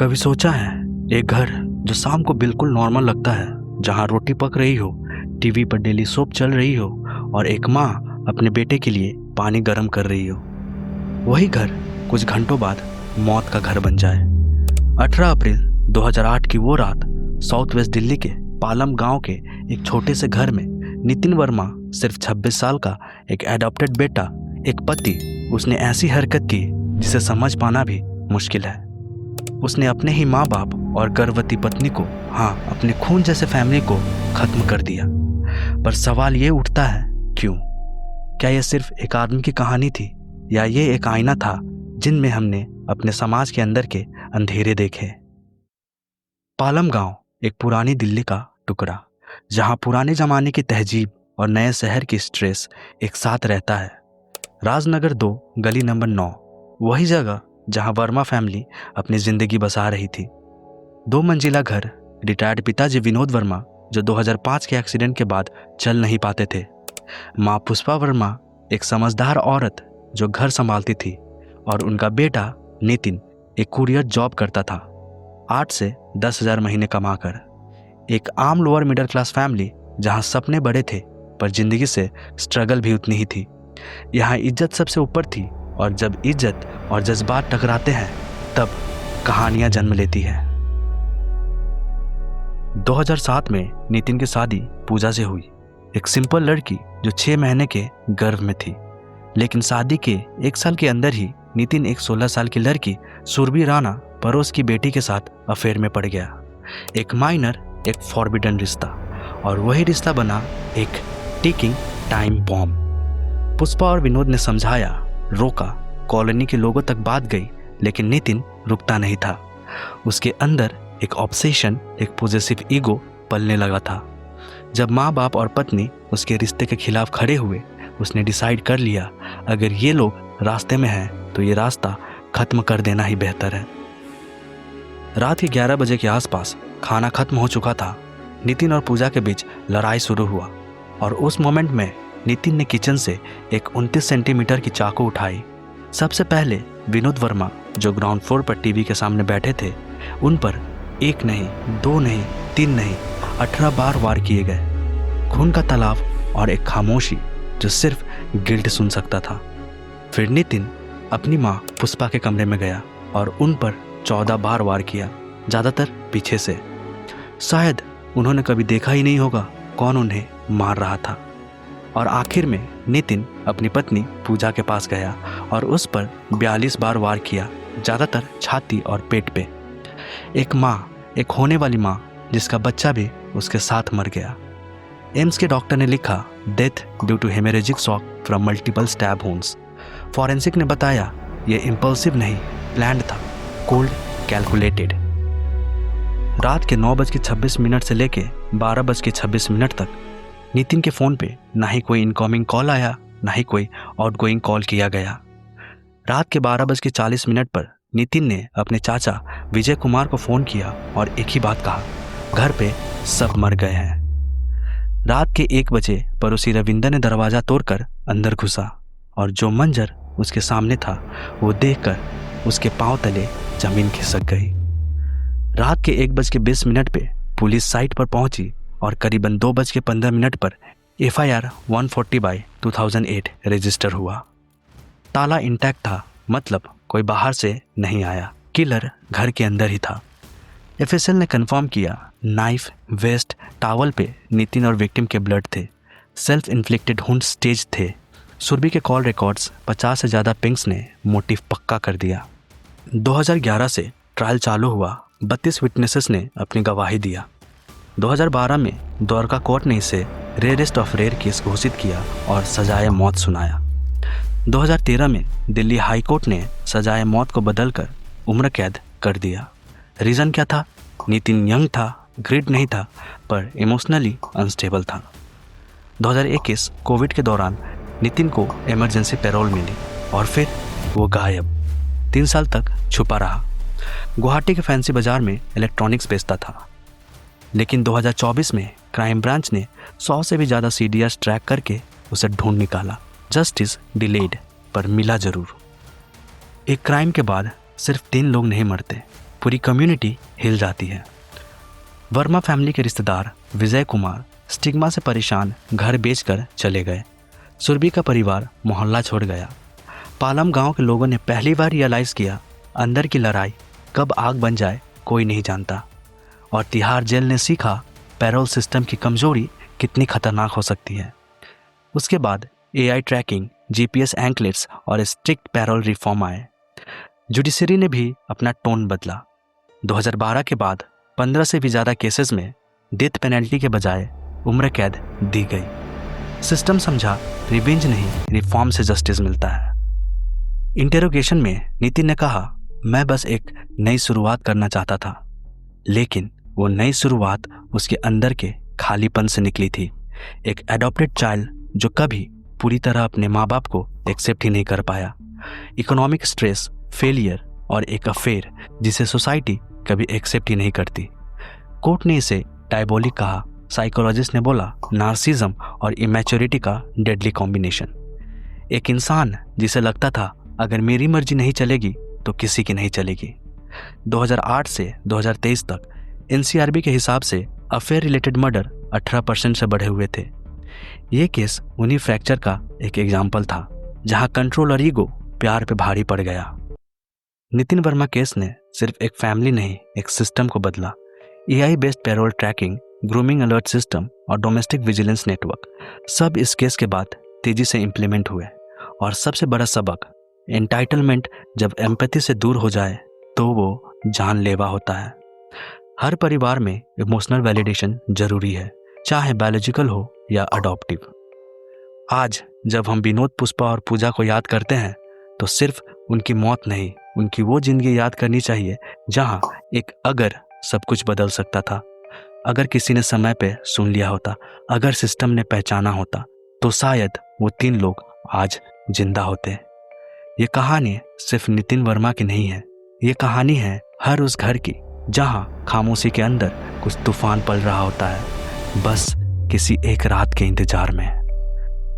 कभी सोचा है एक घर जो शाम को बिल्कुल नॉर्मल लगता है, जहाँ रोटी पक रही हो, टीवी पर डेली सोप चल रही हो और एक माँ अपने बेटे के लिए पानी गर्म कर रही हो। वही घर कुछ घंटों बाद मौत का घर बन जाए। 18 अप्रैल 2008 की वो रात साउथ वेस्ट दिल्ली के पालम गांव के एक छोटे से घर में नितिन वर्मा, सिर्फ 26 साल का एक एडॉप्टेड बेटा, एक पति, उसने ऐसी हरकत की जिसे समझ पाना भी मुश्किल है। उसने अपने ही माँ बाप और गर्भवती पत्नी को, हाँ, अपने खून जैसे फैमिली को खत्म कर दिया। पर सवाल ये उठता है, क्यों? क्या यह सिर्फ एक आदमी की कहानी थी या ये एक आईना था जिनमें हमने अपने समाज के अंदर के अंधेरे देखे? पालम गांव एक पुरानी दिल्ली का टुकड़ा, जहां पुराने जमाने की तहजीब और नए शहर की स्ट्रेस एक साथ रहता है। राजनगर 2 गली नंबर 9, वही जगह जहां वर्मा फैमिली अपनी जिंदगी बसा रही थी। 2 मंजिला घर, रिटायर्ड पिताजी विनोद वर्मा जो 2005 के एक्सीडेंट के बाद चल नहीं पाते थे, माँ पुष्पा वर्मा एक समझदार औरत जो घर संभालती थी, और उनका बेटा नितिन एक कुरियर जॉब करता था, 8 से 10,000 महीने कमाकर। एक आम लोअर मिडिल क्लास फैमिली जहां सपने बड़े थे पर जिंदगी से स्ट्रगल भी उतनी ही थी। यहाँ इज्जत सबसे ऊपर थी, और जब इज्जत और जज्बात टकराते हैं तब कहानियां जन्म लेती हैं। 2007 में नितिन की शादी पूजा से हुई, एक सिंपल लड़की जो 6 महीने के गर्भ में थी। लेकिन शादी के 1 साल के अंदर ही नितिन एक 16 साल की लड़की सुरभि राणा, पड़ोस की बेटी के साथ अफेयर में पड़ गया। एक माइनर, एक फॉरबिडन रिश्ता, और वही रिश्ता बना एक टिकिंग टाइम बॉम्ब। पुष्पा और विनोद ने समझाया, रोका, कॉलोनी के लोगों तक बात गई, लेकिन नितिन रुकता नहीं था। उसके अंदर एक ऑब्सेशन, एक पॉजिटिव ईगो पलने लगा था। जब माँ बाप और पत्नी उसके रिश्ते के खिलाफ खड़े हुए, उसने डिसाइड कर लिया, अगर ये लोग रास्ते में हैं तो ये रास्ता खत्म कर देना ही बेहतर है। रात के 11 बजे के आसपास खाना खत्म हो चुका था। नितिन और पूजा के बीच लड़ाई शुरू हुआ, और उस मोमेंट में नितिन ने किचन से एक 29 सेंटीमीटर की चाकू उठाई। सबसे पहले विनोद वर्मा जो ग्राउंड फ्लोर पर टीवी के सामने बैठे थे, उन पर 1 नहीं, 2 नहीं, 3 नहीं, 18 बार वार किए गए। खून का तालाब और एक खामोशी जो सिर्फ गिल्ट सुन सकता था। फिर नितिन अपनी माँ पुष्पा के कमरे में गया और उन पर 14 बार वार किया, ज़्यादातर पीछे से। शायद उन्होंने कभी देखा ही नहीं होगा कौन उन्हें मार रहा था। और आखिर में नितिन अपनी पत्नी पूजा के पास गया और उस पर 42 बार वार किया, ज़्यादातर छाती और पेट पे। एक माँ, एक होने वाली माँ जिसका बच्चा भी उसके साथ मर गया। एम्स के डॉक्टर ने लिखा, death due to haemorrhagic shock from multiple stab wounds. Forensic ने बताया, यह इम्पल्सिव नहीं, प्लान्ड था, कोल्ड कैलकुलेटेड। रात के 9:26 से लेके 12:26 तक नितिन के फ़ोन पे ना ही कोई इनकमिंग कॉल आया, ना ही कोई आउटगोइंग कॉल किया गया। रात के 12:40 पर नितिन ने अपने चाचा विजय कुमार को फ़ोन किया और एक ही बात कहा, घर पे सब मर गए हैं। रात के 1 बजे पड़ोसी रविंदर ने दरवाज़ा तोड़कर अंदर घुसा, और जो मंजर उसके सामने था वो देखकर उसके पांव तले जमीन खिसक गई। रात के 1:20 पे पुलिस साइट पर पहुंची और करीबन 2:15 पर FIR 140/2008 रजिस्टर हुआ। ताला इंटैक्ट था, मतलब कोई बाहर से नहीं आया, किलर घर के अंदर ही था। FSL ने कंफर्म किया, नाइफ, वेस्ट, टावल पे नितिन और विक्टिम के ब्लड थे। सेल्फ इन्फ्लिक्टेड वुंड स्टेज थे। सुरभि के कॉल रिकॉर्ड्स 50 से ज़्यादा पिंग्स ने मोटिव पक्का कर दिया। 2011 से ट्रायल चालू हुआ। 32 विटनेसेस ने अपनी गवाही दिया। 2012 में द्वारका कोर्ट ने इसे रेयरेस्ट ऑफ रेयर केस घोषित किया और सजाए मौत सुनाया। 2013 में दिल्ली हाई कोर्ट ने सजाए मौत को बदलकर उम्र कैद कर दिया। रीज़न क्या था? नितिन यंग था, ग्रिड नहीं था, पर इमोशनली अनस्टेबल था। 2021 कोविड के दौरान नितिन को इमरजेंसी पैरोल मिली और फिर वो गायब। 3 साल तक छुपा रहा। गुवाहाटी के फैंसी बाजार में इलेक्ट्रॉनिक्स बेचता था। लेकिन 2024 में क्राइम ब्रांच ने 100 से भी ज़्यादा CDRs ट्रैक करके उसे ढूंढ निकाला। जस्टिस डिलेड, पर मिला जरूर। एक क्राइम के बाद सिर्फ 3 लोग नहीं मरते, पूरी कम्युनिटी हिल जाती है। वर्मा फैमिली के रिश्तेदार विजय कुमार स्टिग्मा से परेशान घर बेचकर चले गए। सुरभि का परिवार मोहल्ला छोड़ गया। पालम गांव के लोगों ने पहली बार रियलाइज़ किया, अंदर की लड़ाई कब आग बन जाए कोई नहीं जानता। और तिहाड़ जेल ने सीखा पैरोल सिस्टम की कमजोरी कितनी खतरनाक हो सकती है। उसके बाद AI ट्रैकिंग, GPS एंकलेट्स और स्ट्रिक्ट पैरोल रिफॉर्म आए। जुडिशरी ने भी अपना टोन बदला। 2012 के बाद 15 से भी ज़्यादा केसेस में डेथ पेनल्टी के बजाय उम्र कैद दी गई। सिस्टम समझा रिवेंज नहीं, रिफॉर्म से जस्टिस मिलता है। इंटेरोगेशन में नितिन ने कहा, मैं बस एक नई शुरुआत करना चाहता था। लेकिन वो नई शुरुआत उसके अंदर के खालीपन से निकली थी। एक एडॉप्टेड चाइल्ड जो कभी पूरी तरह अपने माँ बाप को एक्सेप्ट ही नहीं कर पाया। इकोनॉमिक स्ट्रेस, फेलियर और एक अफेयर जिसे सोसाइटी कभी एक्सेप्ट ही नहीं करती। कोर्ट ने इसे डायबोलिक कहा। साइकोलॉजिस्ट ने बोला नार्सिज्म और इमैच्योरिटी का डेडली कॉम्बिनेशन। एक इंसान जिसे लगता था अगर मेरी मर्जी नहीं चलेगी तो किसी की नहीं चलेगी। 2008 से 2023 तक NCRB के हिसाब से अफेयर रिलेटेड मर्डर 18% से बढ़े हुए थे। ये केस उन्हीं फ्रैक्चर का एक एग्जाम्पल था जहां कंट्रोल और ईगो प्यार पे भारी पड़ गया। नितिन वर्मा केस ने सिर्फ एक फैमिली नहीं, एक सिस्टम को बदला। AI based parole tracking, grooming alert system और डोमेस्टिक विजिलेंस नेटवर्क सब इस केस के बाद तेजी से इम्प्लीमेंट हुए। और सबसे बड़ा सबक, एंटाइटलमेंट जब एम्पैथी से दूर हो जाए तो वो जानलेवा होता है। हर परिवार में इमोशनल वैलिडेशन जरूरी है, चाहे बायोलॉजिकल हो या अडॉप्टिव। आज जब हम विनोद, पुष्पा और पूजा को याद करते हैं तो सिर्फ उनकी मौत नहीं, उनकी वो जिंदगी याद करनी चाहिए जहां एक अगर सब कुछ बदल सकता था। अगर किसी ने समय पे सुन लिया होता, अगर सिस्टम ने पहचाना होता, तो शायद वो 3 लोग आज जिंदा होते। ये कहानी सिर्फ नितिन वर्मा की नहीं है, ये कहानी है हर उस घर की जहां खामोशी के अंदर कुछ तूफान पल रहा होता है, बस किसी एक रात के इंतजार में।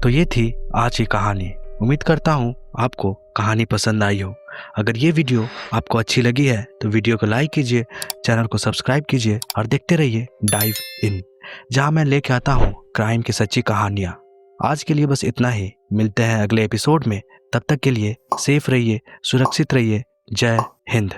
तो ये थी आज की कहानी। उम्मीद करता हूँ आपको कहानी पसंद आई हो। अगर ये वीडियो आपको अच्छी लगी है तो वीडियो को लाइक कीजिए, चैनल को सब्सक्राइब कीजिए और देखते रहिए डाइव इन, जहां मैं लेके आता हूँ क्राइम की सच्ची कहानियाँ। आज के लिए बस इतना ही, मिलते हैं अगले एपिसोड में। तब तक के लिए सेफ रहिए, सुरक्षित रहिए। जय हिंद।